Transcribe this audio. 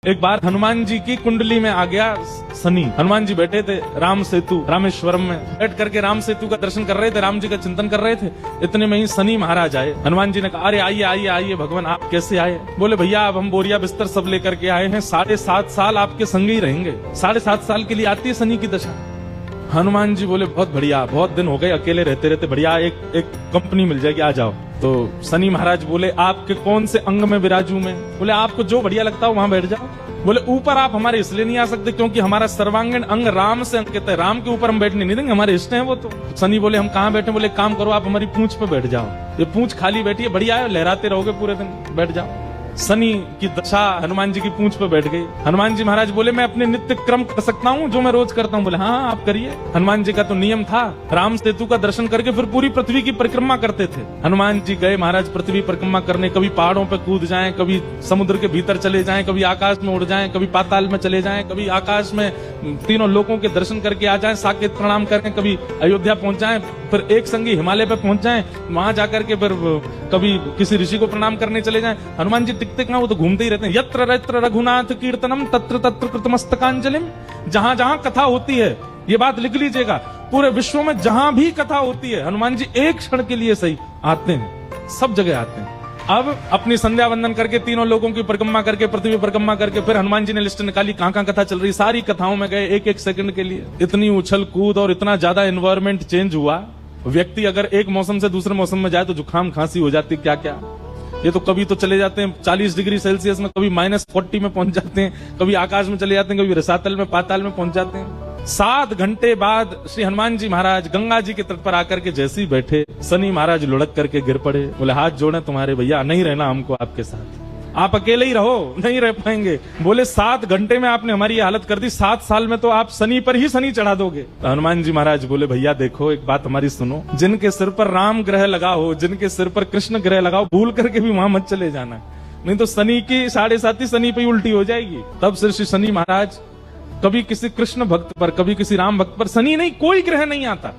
एक बार हनुमान जी की कुंडली में आ गया शनि। हनुमान जी बैठे थे राम सेतु रामेश्वरम में, बैठ करके राम सेतु का दर्शन कर रहे थे, राम जी का चिंतन कर रहे थे। इतने में ही शनि महाराज आए। हनुमान जी ने कहा, अरे आइए आइए आइए भगवान, आप कैसे आए? बोले भैया अब हम बोरिया बिस्तर सब लेकर के आए हैं, 7.5 साल आपके संग ही रहेंगे। 7.5 साल के लिए आती है शनि की दशा। हनुमान जी बोले बहुत बढ़िया, बहुत दिन हो गए अकेले रहते रहते, बढ़िया एक कंपनी मिल जाएगी, आ जाओ। तो शनि महाराज बोले आपके कौन से अंग में विराजू मैं? बोले आपको जो बढ़िया लगता हो वहां बैठ जाओ। बोले ऊपर आप हमारे इसलिए नहीं आ सकते क्योंकि हमारा सर्वांगीण अंग राम से अंकित है, राम के ऊपर हम बैठने नहीं देंगे, हमारे इष्ट हैं वो। तो शनि बोले हम कहाँ बैठे? बोले काम करो, आप हमारी पूंछ पे बैठ जाओ, ये पूंछ खाली बैठी है, बढ़िया है, लहराते रहोगे पूरे दिन, बैठ जाओ। शनि की दशा हनुमान जी की पूंछ पे बैठ गई। हनुमान जी महाराज बोले मैं अपने नित्य क्रम कर सकता हूँ जो मैं रोज करता हूँ। बोले हाँ आप करिए। हनुमान जी का तो नियम था, राम सेतु का दर्शन करके फिर पूरी पृथ्वी की परिक्रमा करते थे। हनुमान जी गए महाराज पृथ्वी परिक्रमा करने, कभी पहाड़ों पे कूद जाएं, कभी समुद्र के भीतर चले जाएं, कभी आकाश में उड़ जाएं, कभी पाताल में चले जाएं, कभी आकाश में तीनों लोगों के दर्शन करके आ जाएं, साकेत प्रणाम करें, कभी अयोध्या पहुंच जाएं, फिर एक संगी हिमालय पे पहुंच जाएं, वहां जाकर के फिर कभी किसी ऋषि को प्रणाम करने चले जाएं। हनुमान जी टिकते कहां, वो तो घूमते ही रहते हैं। यत्र यत्र रघुनाथ कीर्तनम तत्र तत्र कृतमस्तकांजलिम। जहां जहां कथा होती है, ये बात लिख लीजिएगा, पूरे विश्व में जहां भी कथा होती है हनुमान जी एक क्षण के लिए सही आते हैं, सब जगह आते हैं। अब अपनी संध्या वंदन करके तीनों लोगों की परिक्रमा करके पृथ्वी परिक्रमा करके फिर हनुमान जी ने लिस्ट निकाली कहां कहां कथा चल रही, सारी कथाओं में गए एक एक सेकंड के लिए। इतनी उछल कूद और इतना ज्यादा एनवायरमेंट चेंज हुआ, व्यक्ति अगर एक मौसम से दूसरे मौसम में जाए तो जुकाम खांसी हो जाती, क्या क्या। ये तो कभी तो चले जाते हैं 40 डिग्री सेल्सियस में, कभी -40 में पहुंच जाते हैं, कभी आकाश में चले जाते हैं, कभी रसातल में पाताल में पहुंच जाते हैं। 7 घंटे बाद श्री हनुमान जी महाराज गंगा जी के तट पर आकर के जैसे ही बैठे, शनि महाराज लुढ़क करके गिर पड़े। बोले हाथ जोड़े तुम्हारे भैया, नहीं रहना हमको आपके साथ, आप अकेले ही रहो, नहीं रह पाएंगे। बोले 7 घंटे में आपने हमारी ये हालत कर दी, 7 साल में तो आप शनि पर ही शनि चढ़ा दोगे। हनुमान जी महाराज बोले भैया देखो एक बात हमारी सुनो, जिनके सिर पर राम ग्रह लगा हो, जिनके सिर पर कृष्ण ग्रह लगा हो, भूल करके भी वहां मत चले जाना, नहीं तो शनि की 7.5 शनि पे उल्टी हो जाएगी। तब से श्री शनि महाराज कभी किसी कृष्ण भक्त पर, कभी किसी राम भक्त पर, शनि नहीं कोई ग्रह नहीं आता।